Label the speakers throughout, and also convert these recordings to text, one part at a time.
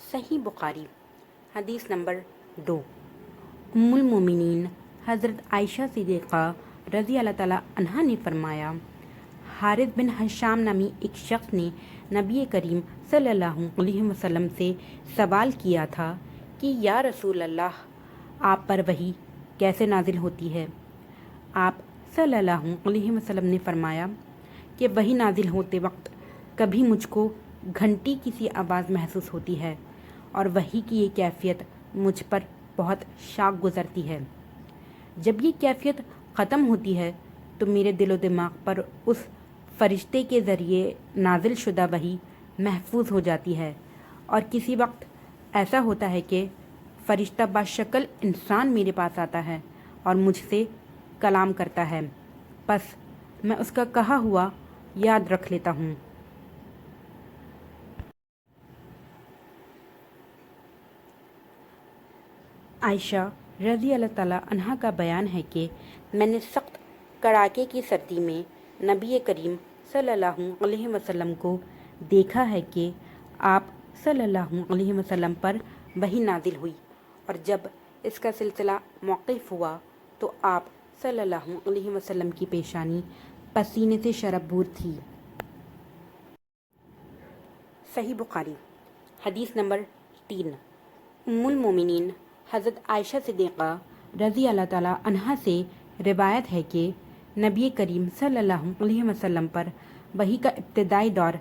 Speaker 1: صحیح بخاری حدیث نمبر 2۔ ام المومنین حضرت عائشہ صدیقہ رضی اللہ تعالیٰ عنہا نے فرمایا، حارث بن حشام نامی ایک شخص نے نبی کریم صلی اللہ علیہ وسلم سے سوال کیا تھا کہ یا رسول اللہ، آپ پر وحی کیسے نازل ہوتی ہے؟ آپ صلی اللہ علیہ وسلم نے فرمایا کہ وحی نازل ہوتے وقت کبھی مجھ کو گھنٹی کی سی آواز محسوس ہوتی ہے اور وحی کی یہ کیفیت مجھ پر بہت شاق گزرتی ہے۔ جب یہ کیفیت ختم ہوتی ہے تو میرے دل و دماغ پر اس فرشتے کے ذریعے نازل شدہ وحی محفوظ ہو جاتی ہے، اور کسی وقت ایسا ہوتا ہے کہ فرشتہ بشکل انسان میرے پاس آتا ہے اور مجھ سے کلام کرتا ہے، پس میں اس کا کہا ہوا یاد رکھ لیتا ہوں۔ عائشہ رضی اللہ تعالیٰ عنہا کا بیان ہے کہ میں نے سخت کڑاکے کی سردی میں نبی کریم صلی اللہ علیہ وسلم کو دیکھا ہے کہ آپ صلی اللہ علیہ وسلم پر وحی نازل ہوئی، اور جب اس کا سلسلہ موقف ہوا تو آپ صلی اللہ علیہ وسلم کی پیشانی پسینے سے شرابور تھی۔ صحیح بخاری حدیث نمبر 3۔ ام المومنین حضرت عائشہ صدیقہ رضی اللہ تعالیٰ عنہا سے روایت ہے کہ نبی کریم صلی اللہ علیہ وسلم پر وحی کا ابتدائی دور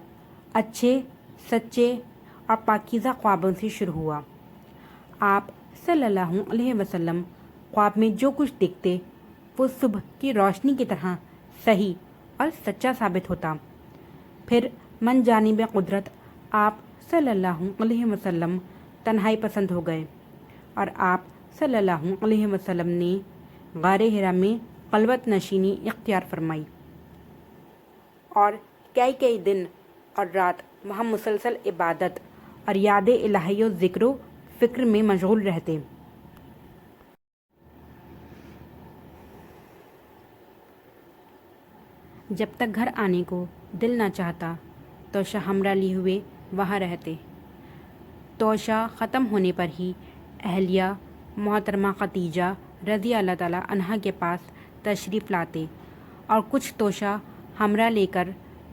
Speaker 1: اچھے، سچے اور پاکیزہ خوابوں سے شروع ہوا۔ آپ صلی اللہ علیہ وسلم خواب میں جو کچھ دیکھتے وہ صبح کی روشنی کی طرح صحیح اور سچا ثابت ہوتا۔ پھر من جانب قدرت آپ صلی اللہ علیہ وسلم تنہائی پسند ہو گئے، اور آپ صلی اللہ علیہ وسلم نے غار حرا میں خلوت نشینی اختیار فرمائی، اور کئی دن اور رات وہاں مسلسل عبادت اور یاد الہی و ذکر و فکر میں مشغول رہتے۔ جب تک گھر آنے کو دل نہ چاہتا توشہ ہمراہ لیے ہوئے وہاں رہتے۔ توشہ ختم ہونے پر ہی اہلیہ محترمہ خدیجہ رضی اللہ تعالیٰ عنہا کے پاس تشریف لاتے اور کچھ توشہ ہمراہ لے کر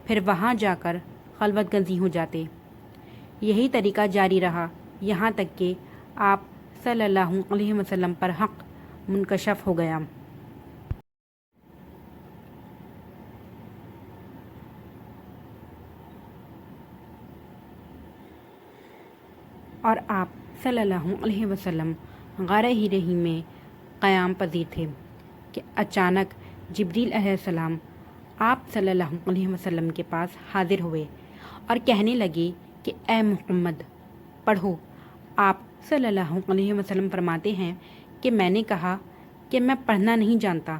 Speaker 1: پھر وہاں جا کر خلوت گزیں ہو جاتے۔ یہی طریقہ جاری رہا یہاں تک کہ آپ صلی اللہ علیہ وسلم پر حق منکشف ہو گیا، اور آپ صلی اللہ علیہ وسلم غار حرا میں قیام پذیر تھے کہ اچانک جبریل علیہ السلام آپ صلی اللہ علیہ وسلم کے پاس حاضر ہوئے اور کہنے لگے کہ اے محمد پڑھو۔ آپ صلی اللہ علیہ وسلم فرماتے ہیں کہ میں نے کہا کہ میں پڑھنا نہیں جانتا۔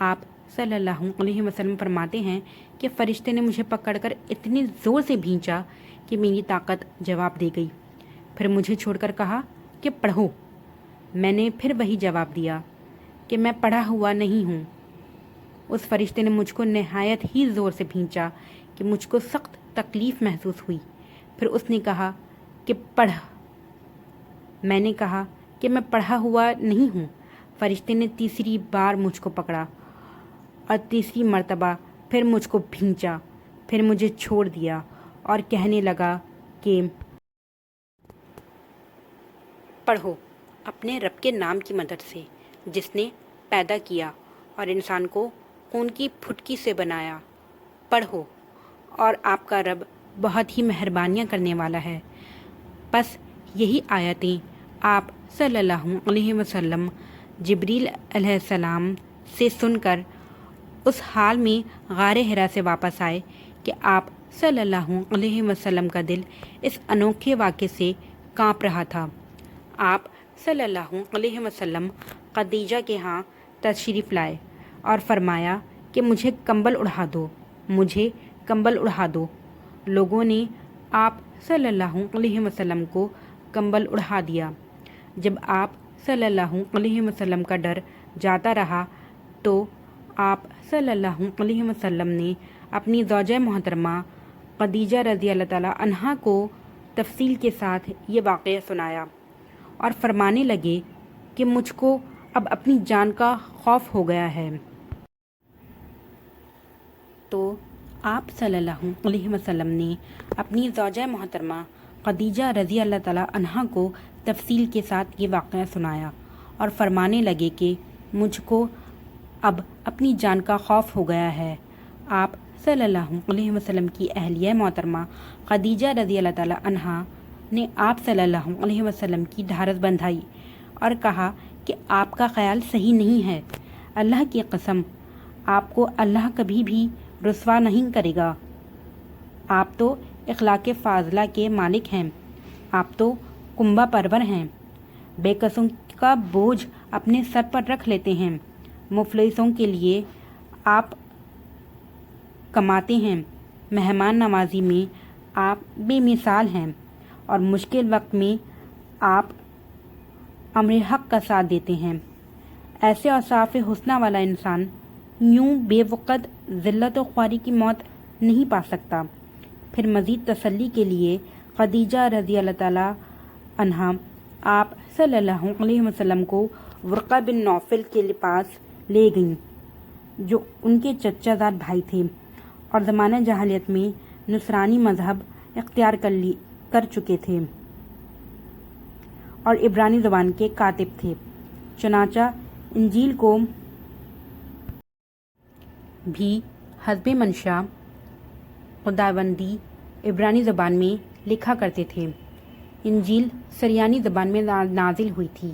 Speaker 1: آپ صلی اللہ علیہ وسلم فرماتے ہیں کہ فرشتے نے مجھے پکڑ کر اتنی زور سے بھینچا کہ میری طاقت جواب دے گئی، پھر مجھے چھوڑ کر کہا کہ پڑھو۔ میں نے پھر وہی جواب دیا کہ میں پڑھا ہوا نہیں ہوں۔ اس فرشتے نے مجھ کو نہایت ہی زور سے بھینچا کہ مجھ کو سخت تکلیف محسوس ہوئی، پھر اس نے کہا کہ پڑھ۔ میں نے کہا کہ میں پڑھا ہوا نہیں ہوں۔ فرشتے نے تیسری بار مجھ کو پکڑا اور تیسری مرتبہ پھر مجھ کو بھینچا، پھر مجھے چھوڑ دیا اور کہنے لگا کہ پڑھو اپنے رب کے نام کی مدد سے جس نے پیدا کیا اور انسان کو خون کی پھٹکی سے بنایا۔ پڑھو، اور آپ کا رب بہت ہی مہربانیاں کرنے والا ہے۔ بس یہی آیتیں آپ صلی اللہ علیہ وسلم جبریل علیہ السلام سے سن کر اس حال میں غار حرا سے واپس آئے کہ آپ صلی اللہ علیہ وسلم کا دل اس انوکھے واقعے سے کانپ رہا تھا۔ آپ صلی اللہ علیہ وسلم خدیجہ کے ہاں تشریف لائے اور فرمایا کہ مجھے کمبل اڑا دو، مجھے کمبل اڑا دو۔ لوگوں نے آپ صلی اللہ علیہ وسلم کو کمبل اڑا دیا۔ جب آپ صلی اللہ علیہ وسلم کا ڈر جاتا رہا تو آپ صلی اللہ علیہ وسلم نے اپنی زوجہ محترمہ خدیجہ رضی اللہ تعالیٰ عنہا کو تفصیل کے ساتھ یہ واقعہ سنایا اور فرمانے لگے کہ مجھ کو اب اپنی جان کا خوف ہو گیا ہے۔ تو آپ صلی اللہ علیہ وسلم نے اپنی زوجہ محترمہ خدیجہ رضی اللہ تعالیٰ عنہا کو تفصیل کے ساتھ یہ واقعہ سنایا اور فرمانے لگے کہ مجھ کو اب اپنی جان کا خوف ہو گیا ہے۔ آپ صلی اللہ علیہ وسلم کی اہلیہ محترمہ خدیجہ رضی اللہ تعالیٰ عنہا نے آپ صلی اللہ علیہ وسلم کی ڈھارس بندھائی اور کہا کہ آپ کا خیال صحیح نہیں ہے، اللہ کی قسم آپ کو اللہ کبھی بھی رسوا نہیں کرے گا۔ آپ تو اخلاق فاضلہ کے مالک ہیں، آپ تو کنبہ پرور ہیں، بے کسوں کا بوجھ اپنے سر پر رکھ لیتے ہیں، مفلسوں کے لیے آپ کماتے ہیں، مہمان نوازی میں آپ بے مثال ہیں اور مشکل وقت میں آپ امر حق کا ساتھ دیتے ہیں۔ ایسے اوصاف حسنہ والا انسان یوں بے وقت ذلت و خواری کی موت نہیں پا سکتا۔ پھر مزید تسلی کے لیے خدیجہ رضی اللہ تعالیٰ عنہا آپ صلی اللہ علیہ وسلم کو ورقہ بن نوفل کے پاس لے گئیں جو ان کے چچا زاد بھائی تھے اور زمانہ جاہلیت میں نصرانی مذہب اختیار کر چکے تھے اور عبرانی زبان کے کاتب تھے۔ چنانچہ انجیل کو بھی حسب منشا خداوندی عبرانی زبان میں لکھا کرتے تھے۔ انجیل سریانی زبان میں نازل ہوئی تھی،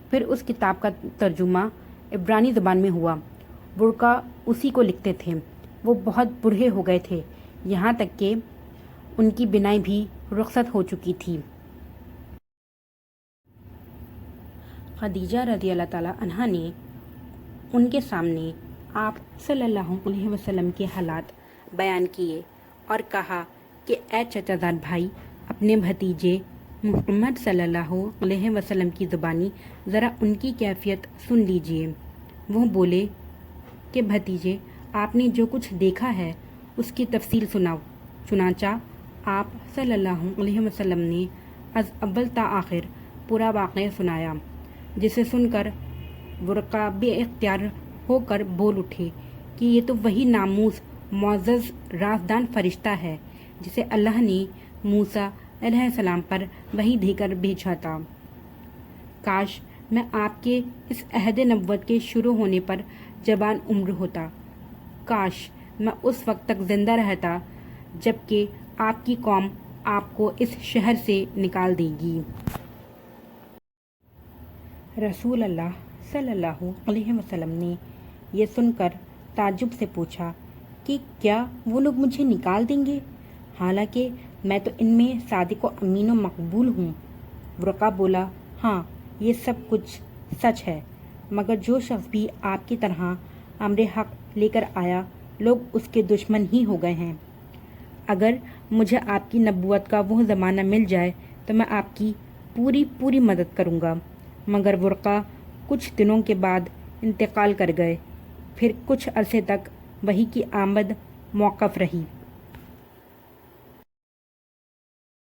Speaker 1: پھر اس کتاب کا ترجمہ عبرانی زبان میں ہوا۔ ورقہ اسی کو لکھتے تھے۔ وہ بہت بوڑھے ہو گئے تھے، یہاں تک کہ ان کی بینائی بھی رخصت ہو چکی تھی۔ خدیجہ رضی اللہ تعالیٰ عنہا نے ان کے سامنے آپ صلی اللہ علیہ وسلم کے حالات بیان کیے اور کہا کہ اے چچا زاد بھائی، اپنے بھتیجے محمد صلی اللہ علیہ وسلم کی زبانی ذرا ان کی کیفیت سن لیجئے۔ وہ بولے کہ بھتیجے، آپ نے جو کچھ دیکھا ہے اس کی تفصیل سناؤ۔ چنانچہ آپ صلی اللہ علیہ وسلم نے از اول تا آخر پورا واقعہ سنایا، جسے سن کر ورقہ بے اختیار ہو کر بول اٹھے کہ یہ تو وہی ناموس معزز رازدان فرشتہ ہے جسے اللہ نے موسیٰ علیہ السلام پر وحی دے کر بھیجا تھا۔ کاش میں آپ کے اس عہد نبوت کے شروع ہونے پر جوان عمر ہوتا، کاش میں اس وقت تک زندہ رہتا جبکہ آپ کی قوم آپ کو اس شہر سے نکال دے گی۔ رسول اللہ صلی اللہ علیہ وسلم نے یہ سن کر تعجب سے پوچھا کہ کیا وہ لوگ مجھے نکال دیں گے، حالانکہ میں تو ان میں صادق و امین و مقبول ہوں۔ ورقہ بولا، ہاں یہ سب کچھ سچ ہے، مگر جو شخص بھی آپ کی طرح امر حق لے کر آیا لوگ اس کے دشمن ہی ہو گئے ہیں۔ اگر مجھے آپ کی نبوت کا وہ زمانہ مل جائے تو میں آپ کی پوری مدد کروں گا، مگر ورقہ کچھ دنوں کے بعد انتقال کر گئے۔ پھر کچھ عرصے تک وحی کی آمد موقف رہی۔